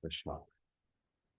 Krishna.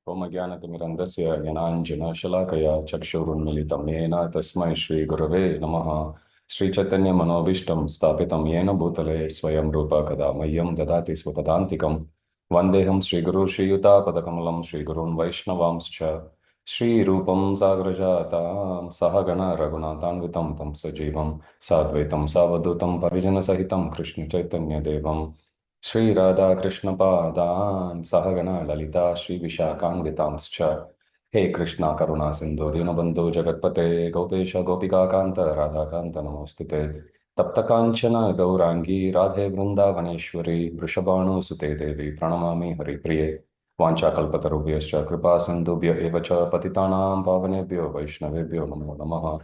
Omagyanatimirandasya Gyananjana Shalakaya Chakshurunmilitam Yena Tasmai Shri Gurave Namaha Sri Chaitanya Manobishtam Stapitam Yena Bhutale Swayam Rupa Kada Mayam Dadati Swapadantikam Vandeham Sri Guru Sri Yuta Padakamalam Sri Gurun Vaishnavamscha Sri Rupam Sagrajatam Sahagana Raghunatanvitam Tam Sajivam Sadvaitam Savadutam Parijana Sahitam Krishna Chaitanya Devam Sri Radha Krishna Padan Sahagana Lalita Sri Vishakangvitamscha He Krishna Karuna Sindhu Dinabandhu Jagatpate Gopesha Gopika Kanta Radha Kanta Namostute Tapta Kanchana Gaurangi Radhe Vrindavaneshwari Vrishabhanu Sute Devi Pranamami Hari Priye Vancha Kalpatarubhyascha Kripa Sindhubhya Evacha Patitanam Pavanebhyo Vaishnavebhyo Namo Namaha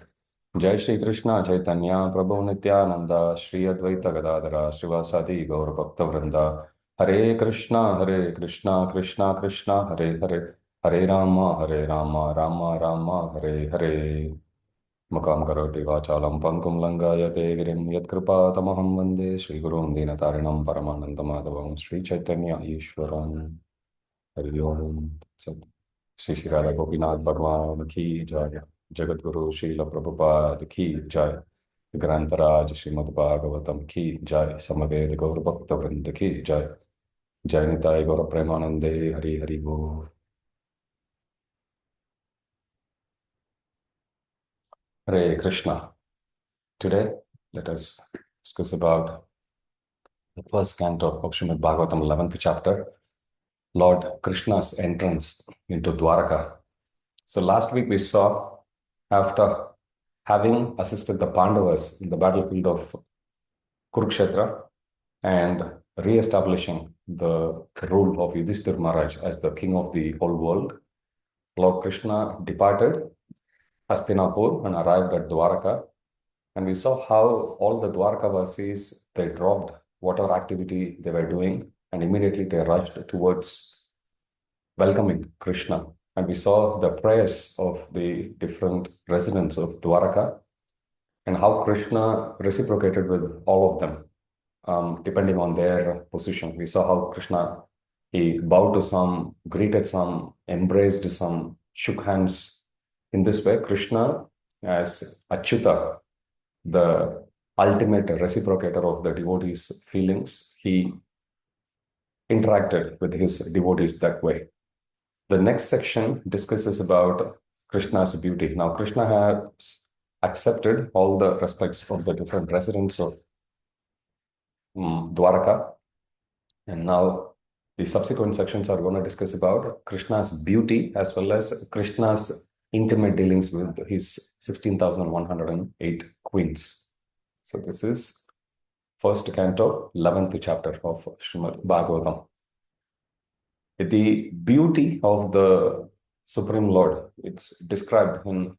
Jai Shri Krishna Chaitanya Prabhu Nityananda Shri Advaita Gadadara Sri Vyasadeva Gaura Bhakta Vrinda Hare Krishna Krishna Krishna Hare Hare Hare Rama Rama Rama Hare Hare Makam Karoti Vachalam Pankum Langayate Girim Yat Kripa Tamaham Vande Shri Gurun Dinatarinam Paramananda Madhavam Shri Chaitanya Ishwaram Hari Om Sat Shri Radha Gopinath Bhagwan Ki Jai Jagat Guru Srila Prabhupada Ki Jai Grantaraj Srimad Bhagavatam Ki Jai Samaved Gaur Bhakta Vrinda Ki Jai Jai Nitai Gaur Premanande Hari Hari Bo Hare Krishna. Today let us discuss about the first canto of Srimad Bhagavatam, 11th chapter, Lord Krishna's entrance into Dvaraka. So last week we saw, after having assisted the Pandavas in the battlefield of Kurukshetra and re-establishing the rule of Yudhishthir Maharaj as the king of the whole world, Lord Krishna departed Hastinapur and arrived at Dwaraka. And we saw how all the Dwarkavasis, they dropped whatever activity they were doing and immediately they rushed towards welcoming Krishna. And we saw the prayers of the different residents of Dwaraka and how Krishna reciprocated with all of them, depending on their position. We saw how Krishna, he bowed to some, greeted some, embraced some, shook hands. In this way, Krishna, as Achyuta, the ultimate reciprocator of the devotees' feelings, he interacted with his devotees that way. The next section discusses about Krishna's beauty. Now, Krishna has accepted all the respects of the different residents of Dwaraka. And now the subsequent sections are going to discuss about Krishna's beauty as well as Krishna's intimate dealings with his 16,108 queens. So this is first canto, 11th chapter of Srimad Bhagavatam. The beauty of the Supreme Lord, it's described in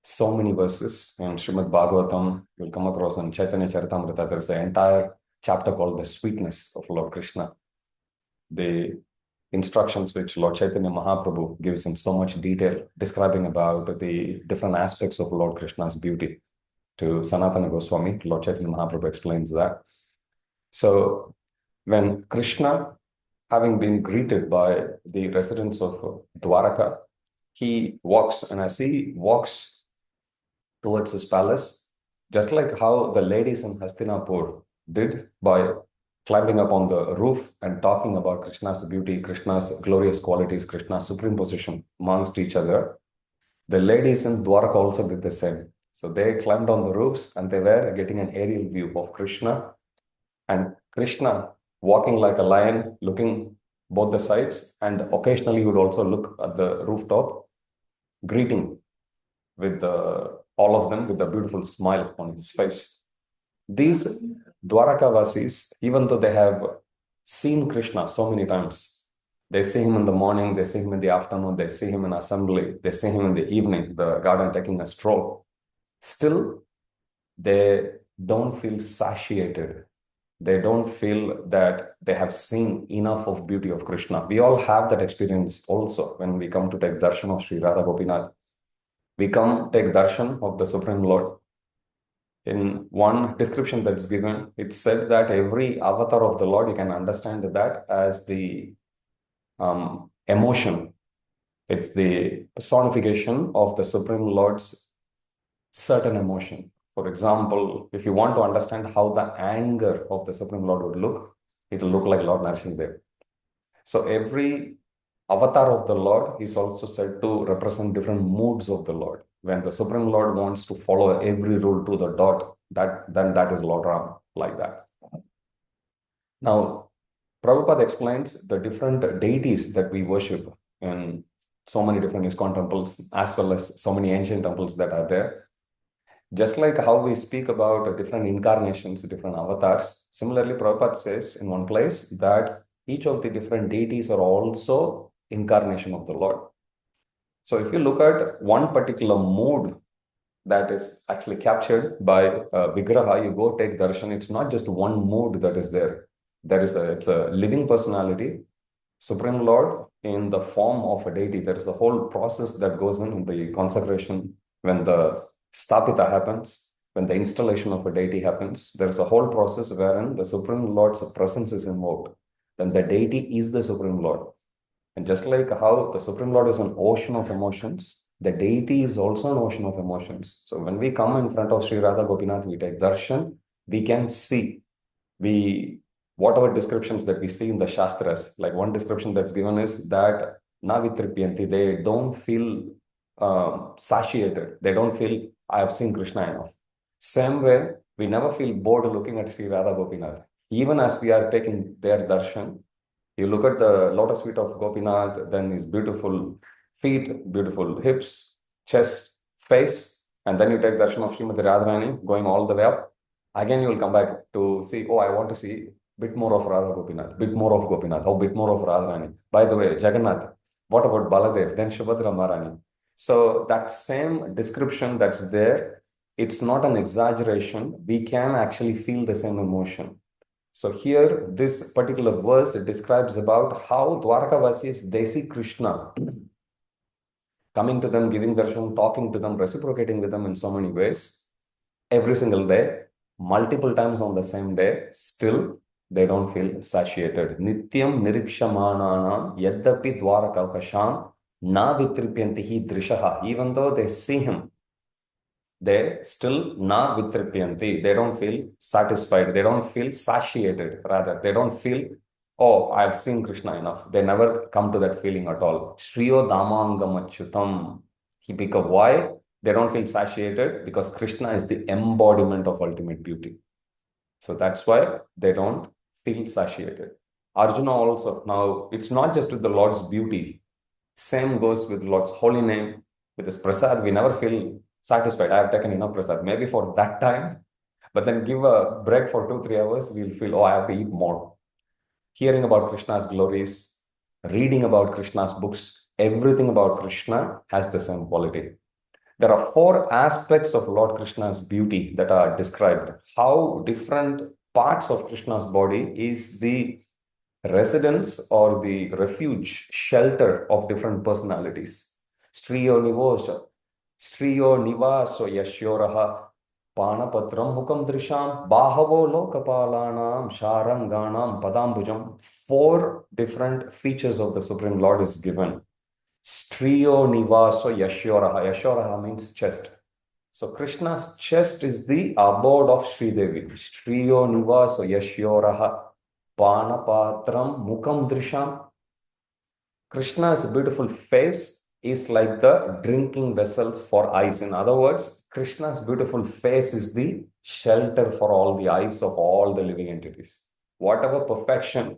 so many verses. In Srimad Bhagavatam, you'll come across in Chaitanya Charitamrita, there is an entire chapter called the sweetness of Lord Krishna. The instructions which Lord Chaitanya Mahaprabhu gives in so much detail, describing about the different aspects of Lord Krishna's beauty. To Sanatana Goswami, Lord Chaitanya Mahaprabhu explains that. So when Krishna, having been greeted by the residents of Dwaraka, he walks, and as he walks towards his palace, just like how the ladies in Hastinapur did by climbing up on the roof and talking about Krishna's beauty, Krishna's glorious qualities, Krishna's supreme position amongst each other, the ladies in Dwaraka also did the same. So they climbed on the roofs and they were getting an aerial view of Krishna, and Krishna walking like a lion, looking both the sides, and occasionally he would also look at the rooftop, greeting with all of them with a beautiful smile on his face. These Dwarakavasis, even though they have seen Krishna so many times, they see him in the morning, they see him in the afternoon, they see him in assembly, they see him in the evening, the garden taking a stroll, still they don't feel satiated. They don't feel that they have seen enough of beauty of Krishna. We all have that experience also when we come to take darshan of Sri Radha Gopinath. We come take darshan of the Supreme Lord. In one description that's given, it's said that every avatar of the Lord, you can understand that as the emotion. It's the personification of the Supreme Lord's certain emotion. For example, if you want to understand how the anger of the Supreme Lord would look, it will look like Lord Narasimha. So every avatar of the Lord is also said to represent different moods of the Lord. When the Supreme Lord wants to follow every rule to the dot, then that is Lord Ram, like that. Now, Prabhupada explains the different deities that we worship in so many different ISKCON temples, as well as so many ancient temples that are there. Just like how we speak about different incarnations, different avatars, similarly, Prabhupada says in one place that each of the different deities are also incarnation of the Lord. So if you look at one particular mood that is actually captured by Vigraha, you go take darshan, it's not just one mood that is there. It's a living personality, Supreme Lord in the form of a deity. There is a whole process that goes in the consecration when the Stapita happens, when the installation of a deity happens. There is a whole process wherein the Supreme Lord's presence is invoked. Then the deity is the Supreme Lord. And just like how the Supreme Lord is an ocean of emotions, the deity is also an ocean of emotions. So when we come in front of Sri Radha Gopinath, we take darshan, we can see, whatever descriptions that we see in the Shastras, like one description that's given is that navitripyanti, they don't feel satiated. They don't feel, I have seen Krishna enough. Same way, we never feel bored looking at Sri Radha Gopinath. Even as we are taking their darshan, you look at the lotus feet of Gopinath, then his beautiful feet, beautiful hips, chest, face, and then you take darshan of Srimati Radharani going all the way up. Again, you will come back to see, oh, I want to see bit more of Radha Gopinath, bit more of Gopinath, or bit more of Radharani. By the way, Jagannath, what about Baladev, then Subhadra Maharani? So that same description that's there, it's not an exaggeration. We can actually feel the same emotion. So here, this particular verse, it describes about how Dvaraka they see Krishna coming to them, giving darshan, talking to them, reciprocating with them in so many ways, every single day, multiple times on the same day, still they don't feel satiated. Nityam nirikshamananam yaddapi dvarakakasham na vitripyantihi drishaha. Even though they see him, they still na vitripyanti. They don't feel satisfied. They don't feel satiated. Rather, they don't feel, oh, I've seen Krishna enough. They never come to that feeling at all. Shriyo damangamachutam. Because why? They don't feel satiated because Krishna is the embodiment of ultimate beauty. So that's why they don't feel satiated. Arjuna also, now it's not just with the Lord's beauty. Same goes with Lord's holy name. With his prasad, we never feel satisfied. I have taken enough prasad, maybe for that time, but then give a break for 2-3 hours, we'll feel, oh, I have to eat more. Hearing about Krishna's glories, reading about Krishna's books, everything about Krishna has the same quality. There are 4 aspects of Lord Krishna's beauty that are described. How different parts of Krishna's body is the residence or the refuge, shelter of different personalities. Striyo nivaso yashyoraha panapatram mukam drisham bahavo lokapalanam sharanganam padambujam. 4 different features of the Supreme Lord is given. Striyo nivaso yashyoraha. Yashyoraha means chest. So Krishna's chest is the abode of Sri Devi. Striyo nivaso yashyoraha panapatram mukam drisham. Krishna's beautiful face is like the drinking vessels for eyes. In other words, Krishna's beautiful face is the shelter for all the eyes of all the living entities. Whatever perfection,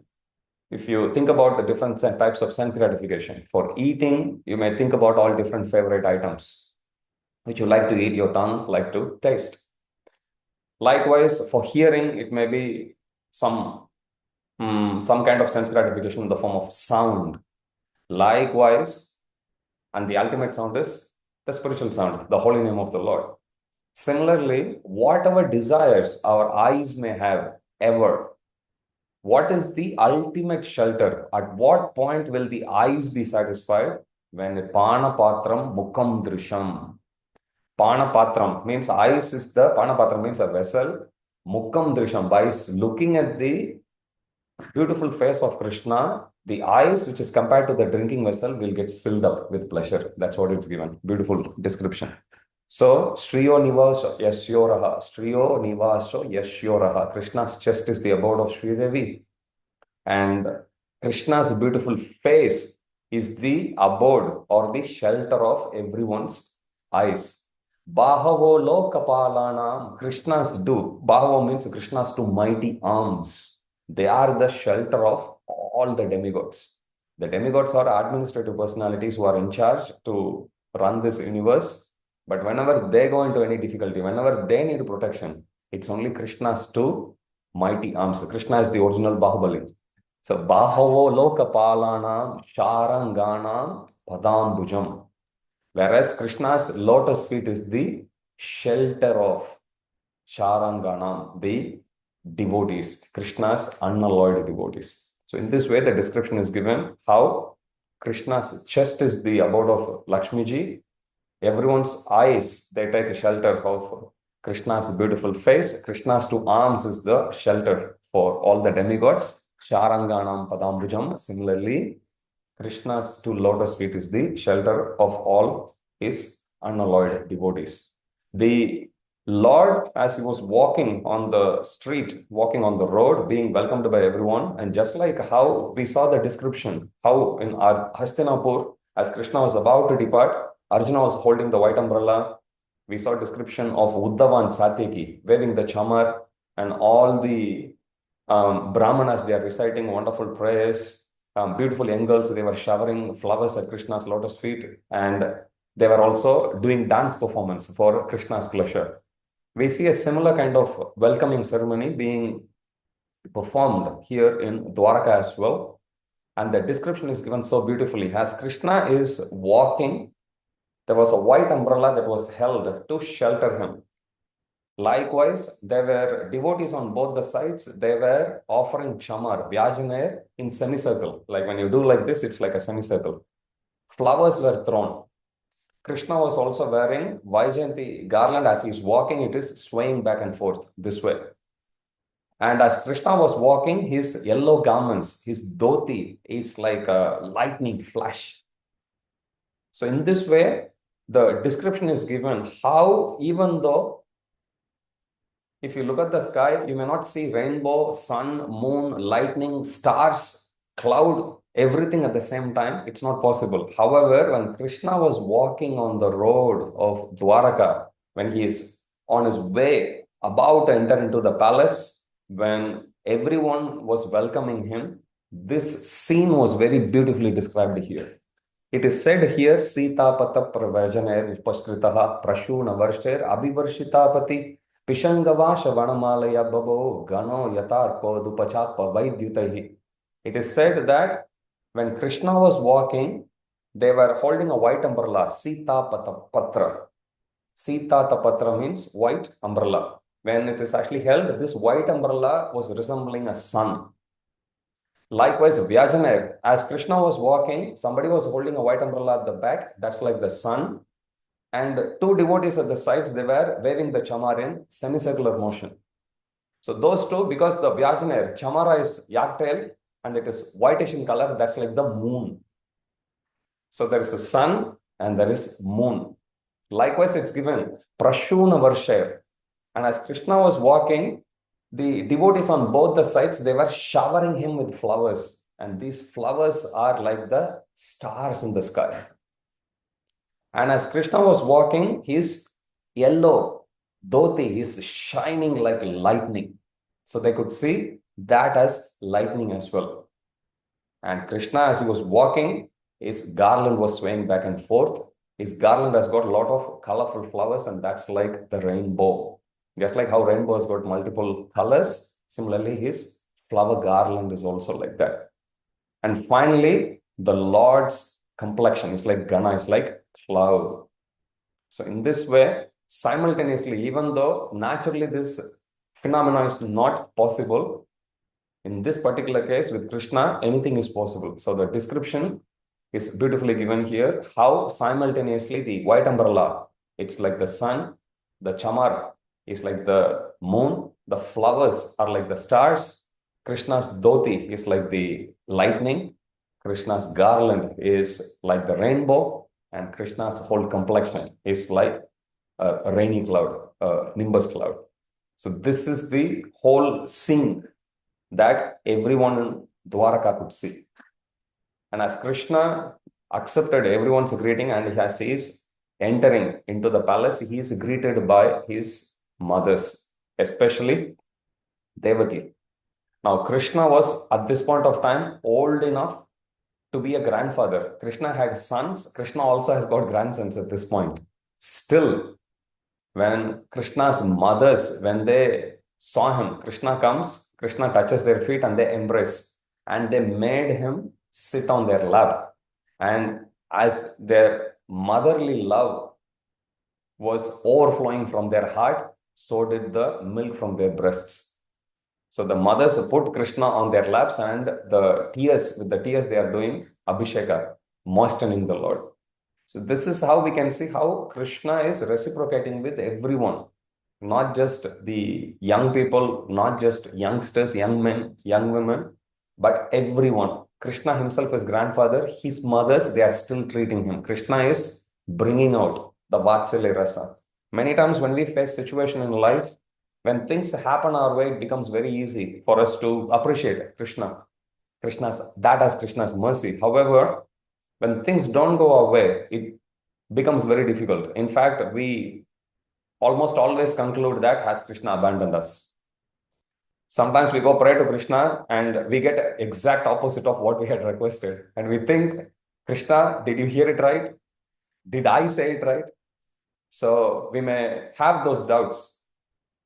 if you think about the different types of sense gratification, for eating, you may think about all different favorite items, which you like to eat, your tongue like to taste. Likewise, for hearing, it may be some kind of sense gratification in the form of sound. Likewise, and the ultimate sound is the spiritual sound, the holy name of the Lord. Similarly, whatever desires our eyes may have ever, what is the ultimate shelter? At what point will the eyes be satisfied? When panapatram mukam drisham. Panapatram means eyes is the, panapatram means a vessel. Mukam drisham, by looking at the beautiful face of Krishna, the eyes, which is compared to the drinking vessel, will get filled up with pleasure. That's what it's given. Beautiful description. So, Striyo Nivasa Yashyoraha, Striyo Nivaso Yashyoraha. Krishna's chest is the abode of Sri Devi, and Krishna's beautiful face is the abode or the shelter of everyone's eyes. Bahavo Lokapalanam, Krishna's do. Bahavo means Krishna's two mighty arms. They are the shelter of all the demigods. The demigods are administrative personalities who are in charge to run this universe. But whenever they go into any difficulty, whenever they need protection, it's only Krishna's two mighty arms. So Krishna is the original Bahubali. So Bahavo Lokapalanam Sharanganam Padambujam. Whereas Krishna's lotus feet is the shelter of Sharanganam, the devotees, Krishna's unalloyed devotees. So in this way, the description is given how Krishna's chest is the abode of Lakshmi ji. Everyone's eyes, they take a shelter of Krishna's beautiful face. Krishna's two arms is the shelter for all the demigods. Sharanganam Padambujam. Similarly, Krishna's two lotus feet is the shelter of all his unalloyed devotees. The Lord, as he was walking on the street, walking on the road, being welcomed by everyone, and just like how we saw the description, how in our Hastinapur, as Krishna was about to depart, Arjuna was holding the white umbrella. We saw description of Uddhava and Satyaki waving the chamar, and all the Brahmanas, they are reciting wonderful prayers. Beautiful young girls, they were showering flowers at Krishna's lotus feet, and they were also doing dance performance for Krishna's pleasure. We see a similar kind of welcoming ceremony being performed here in Dvaraka as well. And the description is given so beautifully. As Krishna is walking, there was a white umbrella that was held to shelter him. Likewise, there were devotees on both the sides. They were offering chamar, Vyajanayar, in semicircle. Like when you do like this, it's like a semicircle. Flowers were thrown. Krishna was also wearing Vaijayanti garland. As he's walking, it is swaying back and forth this way. And as Krishna was walking, his yellow garments, his dhoti is like a lightning flash. So in this way, the description is given how even though if you look at the sky, you may not see rainbow, sun, moon, lightning, stars, cloud, everything at the same time. It's not possible. However, when Krishna was walking on the road of Dwaraka, when he is on his way about to enter into the palace, when everyone was welcoming him, this scene was very beautifully described here. It is said here, Sita Pata Pravajaner Paskritaha Prashuna Varsher Abhivarshitapati Pishangavasha Vanamalaya Babo Gano Yatarko Dupachapa Vaidyutahi. It is said that when Krishna was walking, they were holding a white umbrella, Sita Patra. Sita Tapatra means white umbrella. When it is actually held, this white umbrella was resembling a sun. Likewise, Vyajanayar, as Krishna was walking, somebody was holding a white umbrella at the back, that's like the sun. And two devotees at the sides, they were waving the chamar in semicircular motion. So those two, because the Vyajanayar, chamara is yak-tail and it is whitish in color, that's like the moon. So there is a sun and there is moon. Likewise, it's given Prashuna Varshair. And as Krishna was walking, the devotees on both the sides, they were showering him with flowers. And these flowers are like the stars in the sky. And as Krishna was walking, his yellow dhoti is shining like lightning. So they could see that as lightning as well. And Krishna, as he was walking, his garland was swaying back and forth. His garland has got a lot of colorful flowers, and that's like the rainbow. Just like how rainbow has got multiple colors, similarly, his flower garland is also like that. And finally, the Lord's complexion is like Gana, it's like cloud. So in this way, simultaneously, even though naturally this phenomenon is not possible, in this particular case with Krishna, anything is possible. So the description is beautifully given here, how simultaneously the white umbrella, it's like the sun, the chamar is like the moon, the flowers are like the stars, Krishna's dhoti is like the lightning. Krishna's garland is like the rainbow. And Krishna's whole complexion is like a rainy cloud, a nimbus cloud. So this is the whole scene that everyone in Dvaraka could see. And as Krishna accepted everyone's greeting and as he is entering into the palace, he is greeted by his mothers, especially Devaki. Now, Krishna was at this point of time old enough to be a grandfather. Krishna had sons. Krishna also has got grandsons at this point. Still, when Krishna's mothers, when they saw him, Krishna comes, Krishna touches their feet and they embrace. And they made him sit on their lap. And as their motherly love was overflowing from their heart, so did the milk from their breasts. So the mothers put Krishna on their laps and with the tears they are doing Abhisheka, moistening the Lord. So this is how we can see how Krishna is reciprocating with everyone, not just the young people, not just youngsters, young men, young women, but everyone. Krishna himself is grandfather. His mothers, they are still treating him. Krishna is bringing out the Vatsalya Rasa. Many times when we face situation in life, when things happen our way, it becomes very easy for us to appreciate that as Krishna's mercy. However, when things don't go our way, it becomes very difficult. In fact, we almost always conclude that has Krishna abandoned us. Sometimes we go pray to Krishna and we get exact opposite of what we had requested. And we think, Krishna, did you hear it right? Did I say it right? So we may have those doubts.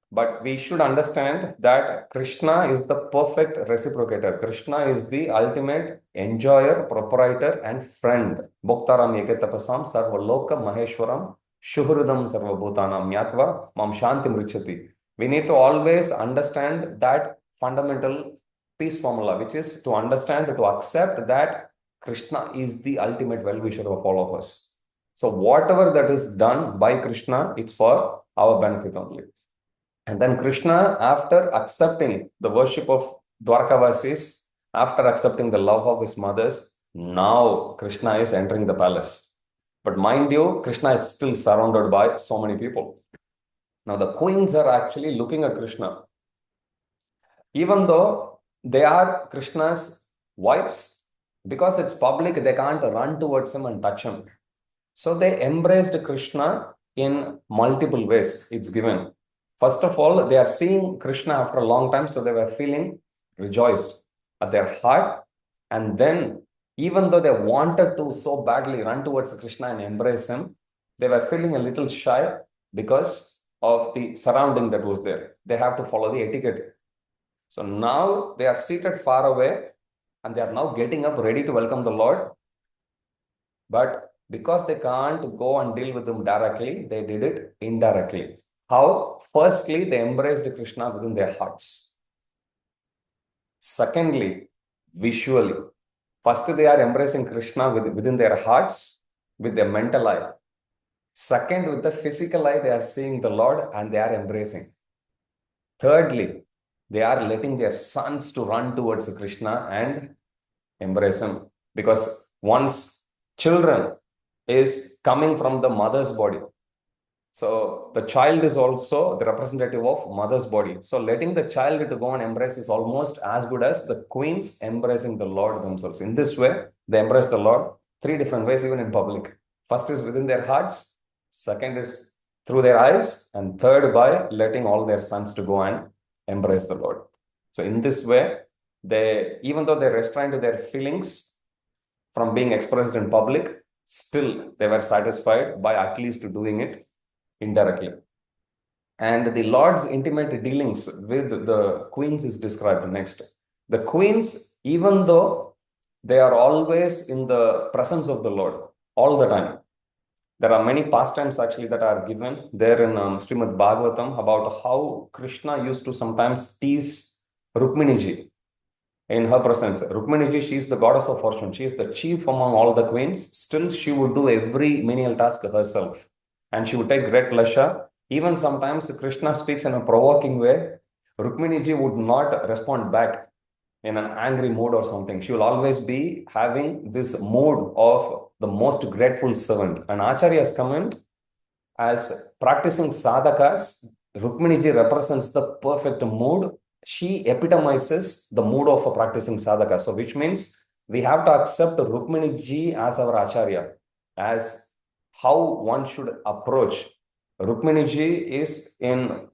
But we should understand that Krishna is the perfect reciprocator. Krishna is the ultimate enjoyer, proprietor, and friend. Bhoktaram ekatapasam sarvaloka maheshwaram shuhridam sarvabhutanam nyatva mam shantim richati. We need to always understand that fundamental peace formula, which is to understand, to accept that Krishna is the ultimate well-wisher of all of us. So whatever that is done by Krishna, it's for our benefit only. And then Krishna, after accepting the worship of Dwarkavasis, after accepting the love of his mothers, now Krishna is entering the palace. But mind you, Krishna is still surrounded by so many people. Now the queens are actually looking at Krishna. Even though they are Krishna's wives, because it's public, they can't run towards him and touch him. So they embraced Krishna in multiple ways, it's given. First of all, they are seeing Krishna after a long time, so they were feeling rejoiced at their heart. And then, even though they wanted to so badly run towards Krishna and embrace him, they were feeling a little shy because of the surrounding that was there. They have to follow the etiquette. So now they are seated far away and they are now getting up ready to welcome the Lord. But because they can't go and deal with him directly, they did it indirectly. How? Firstly, they embraced Krishna within their hearts. Secondly, visually. First, they are embracing Krishna within their hearts, with their mental eye. Second, with the physical eye, they are seeing the Lord and they are embracing. Thirdly, they are letting their sons to run towards Krishna and embrace him. Because once children is coming from the mother's body, so the child is also the representative of mother's body. So letting the child to go and embrace is almost as good as the queens embracing the Lord themselves. In this way, they embrace the Lord 3 different ways, even in public. First is within their hearts. Second is through their eyes. And third, by letting all their sons to go and embrace the Lord. So in this way, even though they restrained their feelings from being expressed in public, still they were satisfied by at least doing it indirectly. And the Lord's intimate dealings with the queens is described next. The queens, even though they are always in the presence of the Lord all the time, there are many pastimes actually that are given there in Srimad Bhagavatam about how Krishna used to sometimes tease Rukminiji in her presence. Rukminiji, she is the goddess of fortune. She is the chief among all the queens. Still, she would do every menial task herself. And she would take great pleasure. Even sometimes Krishna speaks in a provoking way. Rukminiji would not respond back. in an angry mood or something. She will always be having this mood of the most grateful servant. And Acharya's comment, as practicing sadhakas, Rukminiji represents the perfect mood. She epitomizes the mood of a practicing sadhaka. So, which means we have to accept Rukminiji as our Acharya, as how one should approach. Rukminiji is in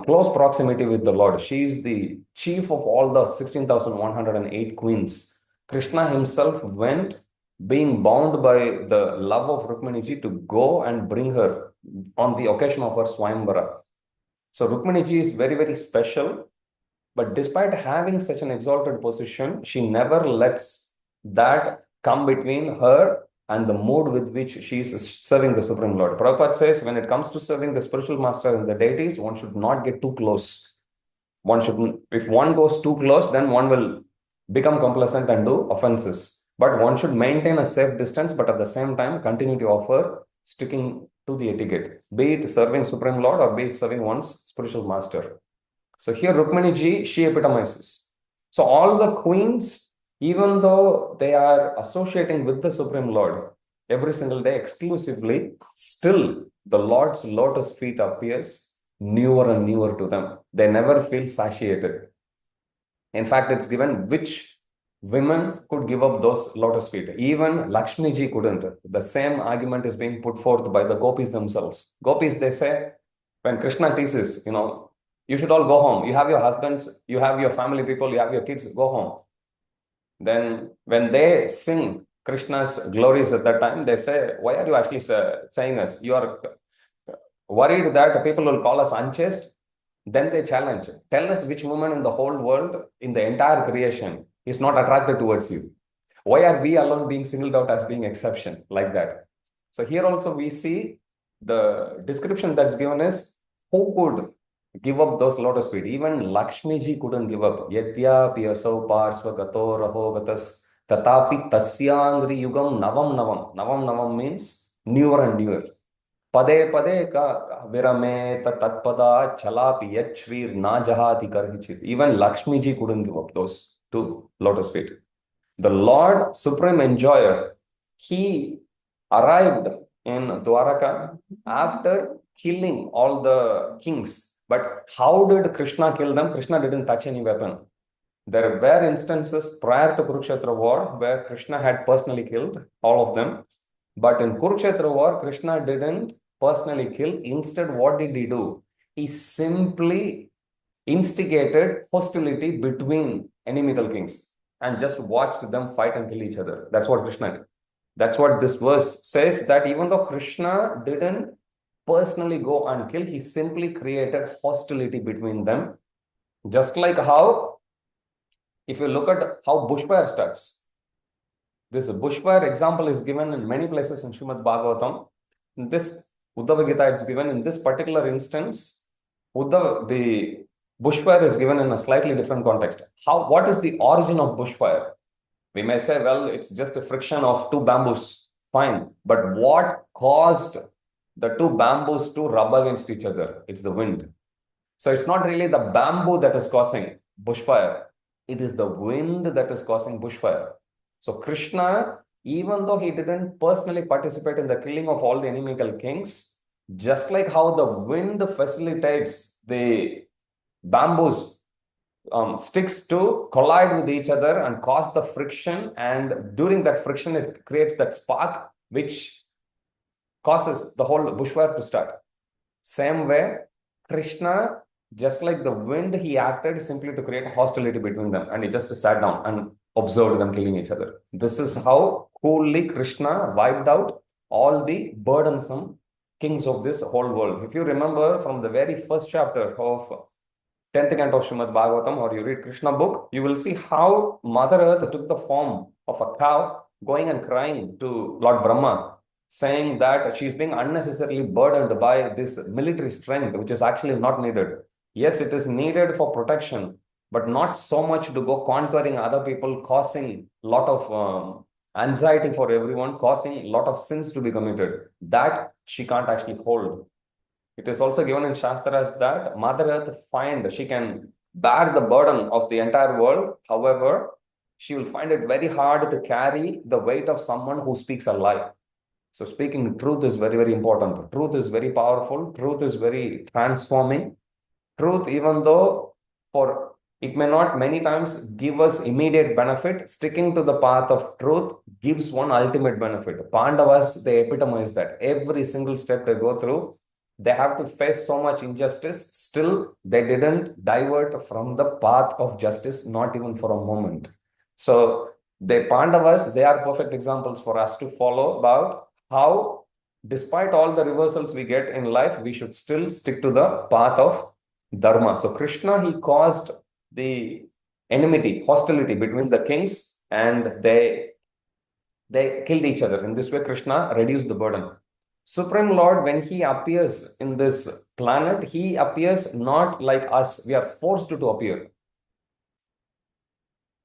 close proximity with the Lord. She is the chief of all the 16,108 queens. Krishna himself went, being bound by the love of Rukminiji, to go and bring her on the occasion of her Swayamvara. So Rukminiji is very, very special. But despite having such an exalted position, she never lets that come between her and the mood with which she is serving the Supreme Lord. Prabhupada says, when it comes to serving the spiritual master and the deities, one should not get too close. One should, if one goes too close, then one will become complacent and do offenses. But one should maintain a safe distance, but at the same time, continue to offer, sticking to the etiquette, be it serving Supreme Lord or be it serving one's spiritual master. So here Rukminiji, she epitomizes. So all the queens, even though they are associating with the Supreme Lord every single day exclusively, still the Lord's lotus feet appears newer and newer to them. They never feel satiated. In fact, it's given which women could give up those lotus feet. Even Lakshmiji couldn't. The same argument is being put forth by the gopis themselves. Gopis, they say, when Krishna teases, you should all go home. You have your husbands, you have your family people, you have your kids, go home. Then when they sing Krishna's glories at that time, they say, why are you actually saying us? You are worried that people will call us unchaste. Then they challenge, tell us which woman in the whole world, in the entire creation, is not attracted towards you. Why are we alone being singled out as being exception like that? So here also we see the description that's given is who could give up those lotus feet. Even Lakshmiji couldn't give up. Yadya piyasau parsva gato raho gatas tatapi tasyangri yugam navam navam. Navam navam means newer and newer. Pade pade ka virame tatpada chalapi yachvir na jahati karhichit. Even Lakshmiji couldn't give up those two lotus feet. The Lord, Supreme Enjoyer, he arrived in Dvaraka after killing all the kings. But how did Krishna kill them? Krishna didn't touch any weapon. There were instances prior to Kurukshetra war where Krishna had personally killed all of them. But in Kurukshetra war, Krishna didn't personally kill. Instead, what did he do? He simply instigated hostility between enemical kings and just watched them fight and kill each other. That's what Krishna did. That's what this verse says, that even though Krishna didn't personally go and kill, he simply created hostility between them. Just like how, if you look at how bushfire starts, this bushfire example is given in many places in Srimad Bhagavatam. In this Uddhava Gita, it's given in this particular instance. The bushfire is given in a slightly different context. What is the origin of bushfire? We may say, well, it's just a friction of two bamboos. Fine. But what caused the two bamboos to rub against each other? It's the wind. So it's not really the bamboo that is causing bushfire. It is the wind that is causing bushfire. So Krishna, even though he didn't personally participate in the killing of all the enemical kings, just like how the wind facilitates the bamboos sticks to collide with each other and cause the friction, and during that friction it creates that spark which causes the whole bushfire to start. Same way, Krishna, just like the wind, he acted simply to create hostility between them, and he just sat down and observed them killing each other. This is how coolly Krishna wiped out all the burdensome kings of this whole world. If you remember from the very first chapter of 10th canto of Srimad Bhagavatam, or you read Krishna book, you will see how Mother Earth took the form of a cow going and crying to Lord Brahma, saying that she is being unnecessarily burdened by this military strength, which is actually not needed. Yes, it is needed for protection, but not so much to go conquering other people, causing a lot of anxiety for everyone, causing a lot of sins to be committed. That she can't actually hold. It is also given in Shastras that Mother Earth she can bear the burden of the entire world. However, she will find it very hard to carry the weight of someone who speaks a lie. So speaking truth is very, very important. Truth is very powerful. Truth is very transforming. Truth, even though for it may not many times give us immediate benefit, sticking to the path of truth gives one ultimate benefit. Pandavas, they epitomize that. Every single step they go through, they have to face so much injustice. Still, they didn't divert from the path of justice, not even for a moment. So the Pandavas, they are perfect examples for us to follow about how, despite all the reversals we get in life, we should still stick to the path of Dharma. So Krishna, he caused the enmity, hostility between the kings, and they killed each other. In this way, Krishna reduced the burden. Supreme Lord, when he appears in this planet, he appears not like us. We are forced to appear.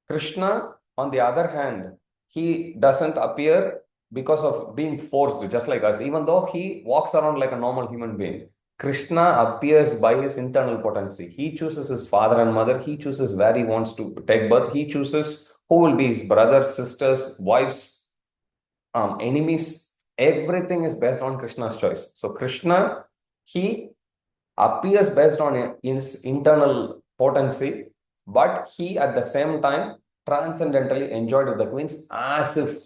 Krishna, on the other hand, he doesn't appear because of being forced, just like us, even though he walks around like a normal human being. Krishna appears by his internal potency. He chooses his father and mother. He chooses where he wants to take birth. He chooses who will be his brothers, sisters, wives, enemies. Everything is based on Krishna's choice. So Krishna, he appears based on his internal potency, but he at the same time transcendentally enjoyed with the queens as if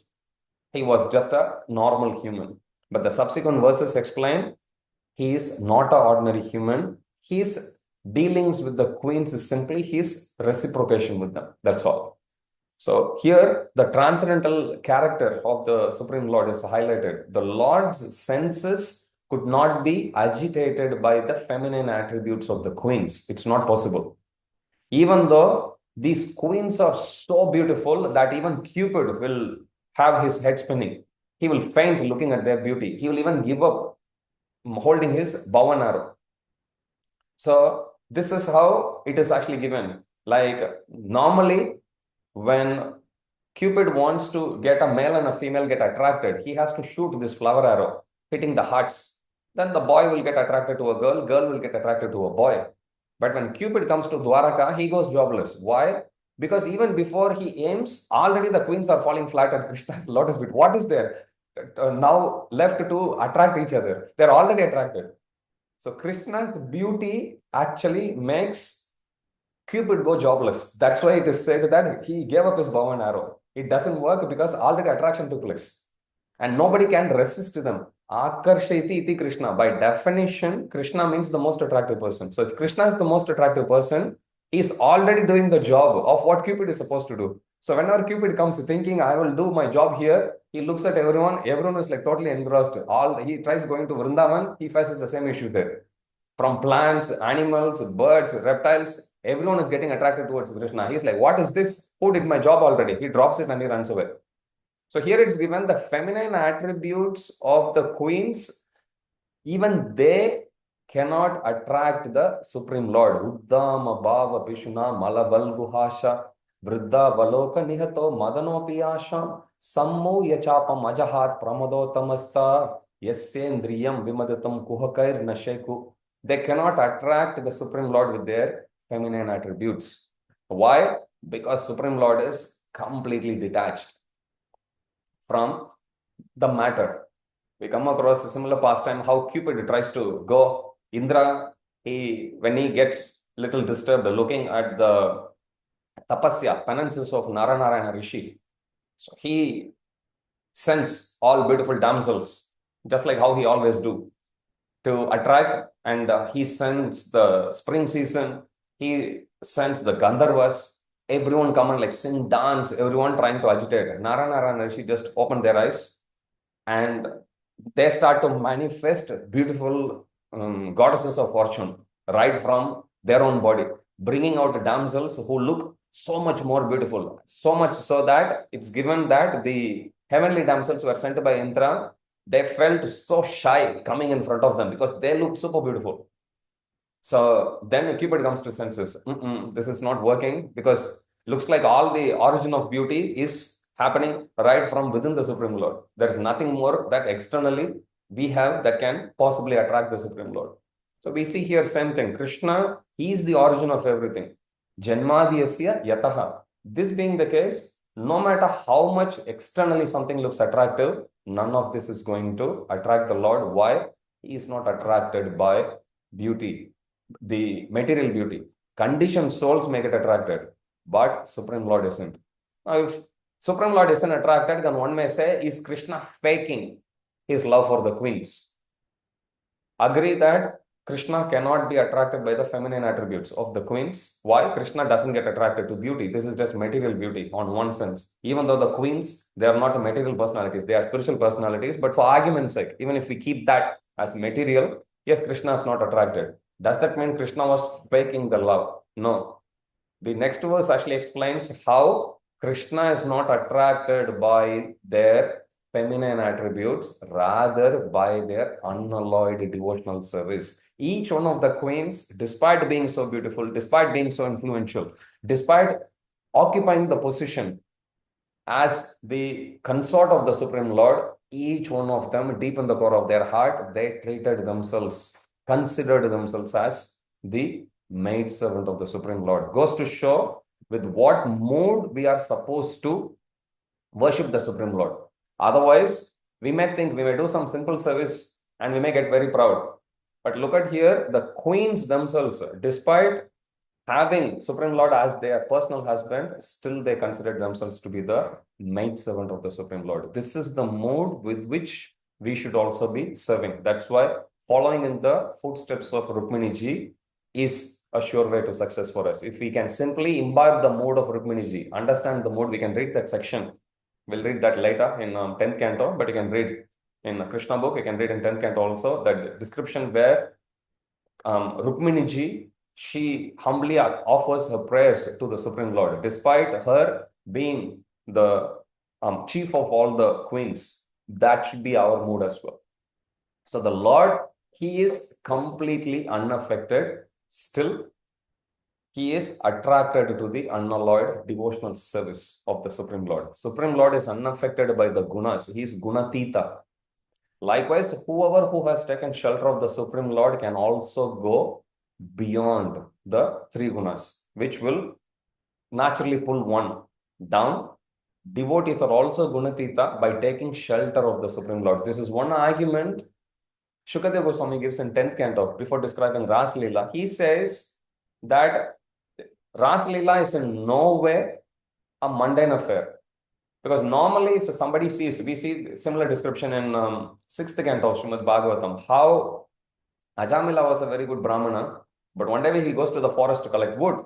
he was just a normal human. But the subsequent verses explain he is not an ordinary human. His dealings with the queens is simply his reciprocation with them. That's all. So here, the transcendental character of the Supreme Lord is highlighted. The Lord's senses could not be agitated by the feminine attributes of the queens. It's not possible. Even though these queens are so beautiful that even Cupid will have his head spinning. He will faint looking at their beauty. He will even give up holding his bow and arrow. So this is how it is actually given. Like normally, when Cupid wants to get a male and a female get attracted, he has to shoot this flower arrow, hitting the hearts. Then the boy will get attracted to a girl, girl will get attracted to a boy. But when Cupid comes to Dvaraka, he goes jobless. Why? Because even before he aims, already the queens are falling flat at Krishna's lotus feet. What is there now left to attract each other? They're already attracted. So Krishna's beauty actually makes Cupid go jobless. That's why it is said that he gave up his bow and arrow. It doesn't work because already attraction took place. And nobody can resist them. Akarshati iti Krishna. By definition, Krishna means the most attractive person. So if Krishna is the most attractive person, he's already doing the job of what Cupid is supposed to do. So whenever Cupid comes thinking, I will do my job here, he looks at everyone is like totally engrossed. He tries going to Vrindavan, he faces the same issue there. From plants, animals, birds, reptiles, everyone is getting attracted towards Krishna. He's like, what is this? Who did my job already? He drops it and he runs away. So here it's given the feminine attributes of the queens, even they cannot attract the Supreme Lord. Uddama Bhava Pishuna Malabalguhasha Vriddha Valoka Nihato Madano Piyasham Sammu Yachapam Ajahat Pramadotamasta Yasendriyam Vimadatam Kuhakair Nasheku. They cannot attract the Supreme Lord with their feminine attributes. Why? Because Supreme Lord is completely detached from the matter. We come across a similar pastime how Cupid tries to go. Indra, when he gets little disturbed looking at the tapasya, penances of Naranarayana Rishi, so he sends all beautiful damsels, just like how he always do, to attract, and he sends the spring season, he sends the Gandharvas, everyone come and like sing, dance, everyone trying to agitate. Narayana Rishi just open their eyes and they start to manifest beautiful goddesses of fortune right from their own body, bringing out damsels who look so much more beautiful, so much so that it's given that the heavenly damsels were sent by Indra. They felt so shy coming in front of them because they look super beautiful. So then Cupid comes to senses. This is not working because looks like all the origin of beauty is happening right from within the Supreme Lord. There is nothing more that externally we have that can possibly attract the Supreme Lord. So we see here same thing. Krishna, he is the origin of everything. Janmadhyasya yataha. This being the case, no matter how much externally something looks attractive, none of this is going to attract the Lord. Why? He is not attracted by beauty, the material beauty. Conditioned souls may get attracted, but Supreme Lord isn't. Now, if Supreme Lord isn't attracted, then one may say, is Krishna faking his love for the queens? Agree that Krishna cannot be attracted by the feminine attributes of the queens. Why? Krishna doesn't get attracted to beauty. This is just material beauty on one sense. Even though the queens, they are not material personalities, they are spiritual personalities. But for argument's sake, even if we keep that as material, yes, Krishna is not attracted. Does that mean Krishna was faking the love? No. The next verse actually explains how Krishna is not attracted by their feminine attributes, rather by their unalloyed devotional service. Each one of the queens, despite being so beautiful, despite being so influential, despite occupying the position as the consort of the Supreme Lord, each one of them, deep in the core of their heart, they treated themselves, considered themselves as the maid servant of the Supreme Lord. Goes to show with what mood we are supposed to worship the Supreme Lord. Otherwise, we may think we may do some simple service and we may get very proud. But look at here, the queens themselves, despite having Supreme Lord as their personal husband, still they considered themselves to be the maid servant of the Supreme Lord. This is the mode with which we should also be serving. That's why following in the footsteps of Rukmini Ji is a sure way to success for us. If we can simply imbibe the mode of Rukmini Ji, understand the mode, we can read that section. We'll read that later in 10th canto, but you can read in Krishna book, you can read in 10th canto also, that description where Rukmini Ji, she humbly offers her prayers to the Supreme Lord, despite her being the chief of all the queens. That should be our mood as well. So the Lord, he is completely unaffected. Still, he is attracted to the unalloyed devotional service of the Supreme Lord. Supreme Lord is unaffected by the gunas. He is gunatita. Likewise, whoever who has taken shelter of the Supreme Lord can also go beyond the three gunas, which will naturally pull one down. Devotees are also gunatita by taking shelter of the Supreme Lord. This is one argument Shukadeva Goswami gives in 10th canto before describing Ras Leela. He says that Ras Leela is in no way a mundane affair. Because normally, if somebody sees, we see similar description in 6th canto of Srimad Bhagavatam, how Ajamila was a very good Brahmana, but one day he goes to the forest to collect wood.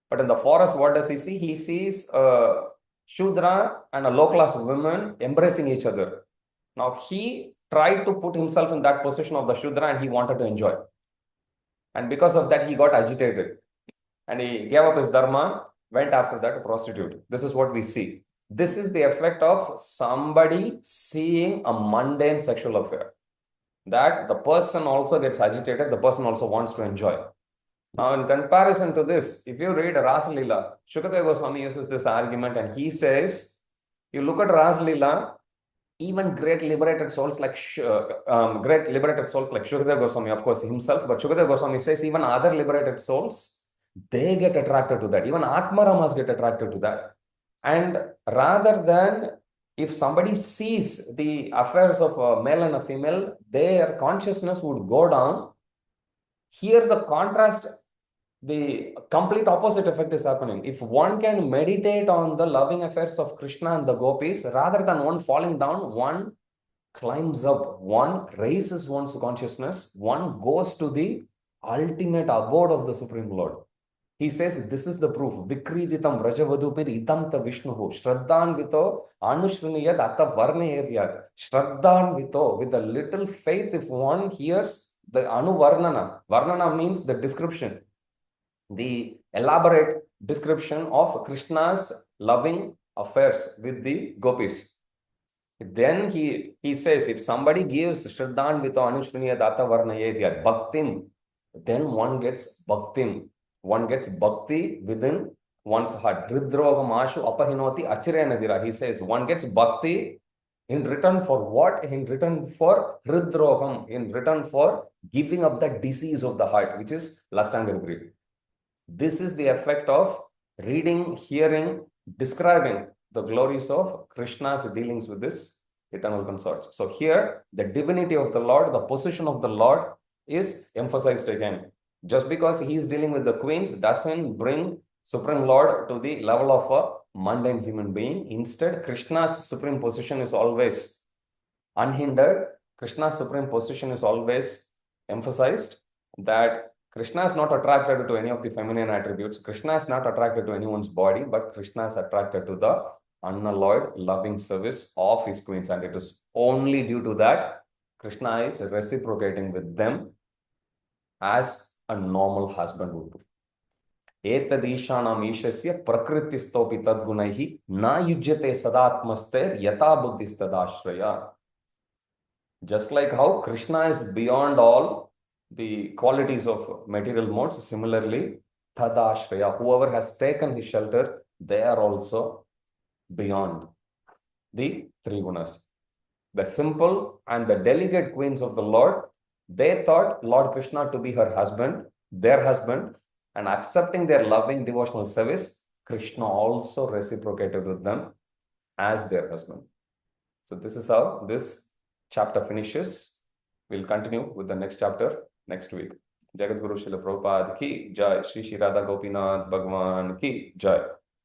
But in the forest, what does he see? He sees a Shudra and a low-class woman embracing each other. Now, he tried to put himself in that position of the Shudra and he wanted to enjoy. And because of that, he got agitated. And he gave up his dharma, went after that to prostitute. This is what we see. This is the effect of somebody seeing a mundane sexual affair. That the person also gets agitated, the person also wants to enjoy. Now, in comparison to this, if you read Ras Leela, Shukadeva Goswami uses this argument and he says, you look at Ras Leela, even great liberated souls like Shukadeva Goswami, of course, himself, but Shukadeva Goswami says even other liberated souls, they get attracted to that. Even Atmaramas get attracted to that. And rather than if somebody sees the affairs of a male and a female, their consciousness would go down. Here the contrast, the complete opposite effect is happening. If one can meditate on the loving affairs of Krishna and the gopis, rather than one falling down, one climbs up, one raises one's consciousness, one goes to the ultimate abode of the Supreme Lord. He says, this is the proof. Vikriditam vrajavadupir itam ta vishnuhu. Shraddhanvito anushriniyat atta varnayedyat. Shraddhanvito, with a little faith, if one hears the anuvarnana. Varnana means the description, the elaborate description of Krishna's loving affairs with the gopis. Then he says, if somebody gives Shraddhanvito anushriniyat atta varnayedyat, bhaktim, then one gets bhaktim. One gets bhakti within one's heart. Hridrogam ashu apahinoti achirenadira. He says one gets bhakti in return for what? In return for hridrogam, in return for giving up the disease of the heart, which is lust, anger, greed. This is the effect of reading, hearing, describing the glories of Krishna's dealings with his eternal consorts. So here, the divinity of the Lord, the position of the Lord is emphasized again. Just because he is dealing with the queens doesn't bring Supreme Lord to the level of a mundane human being. Instead, Krishna's supreme position is always unhindered. Krishna's supreme position is always emphasized, that Krishna is not attracted to any of the feminine attributes. Krishna is not attracted to anyone's body, but Krishna is attracted to the unalloyed loving service of his queens. And it is only due to that Krishna is reciprocating with them as a normal husband would do. एतदीशानाम ईशस्य प्रकृतिस्तोपि तद्गुणैः न युज्यते सदात्मस्तेर यथा बुद्धिस्तदाश्रया. Just like how Krishna is beyond all the qualities of material modes, similarly, tadashraya, whoever has taken his shelter, they are also beyond the three gunas. The simple and the delicate queens of the Lord, they thought Lord Krishna to be her husband, their husband, and accepting their loving devotional service, Krishna also reciprocated with them as their husband. So this is how this chapter finishes. We'll continue with the next chapter next week. Jagat Guru Srila Prabhupada ki jai. Shri Radha Gopinath Bhagwan ki jai.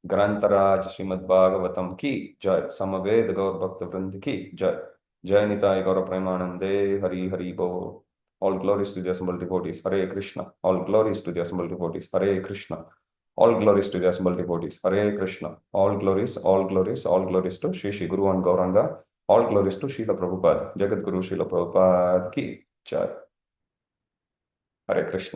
Grantaraj Srimad Bhagavatam ki jai. Samaved Gaur Bhaktivinoda ki jai. Jai Nitai Gaura Premanande Hari Hari Bo. All glories to the assembled devotees. Hare Krishna. All glories to the assembled devotees. Hare Krishna. All glories to the assembled devotees. Hare Krishna. All glories, all glories, all glories to Shri Shri Guru and Gauranga. All glories to Srila Prabhupada. Jagat Guru Srila Prabhupada ki jai. Hare Krishna.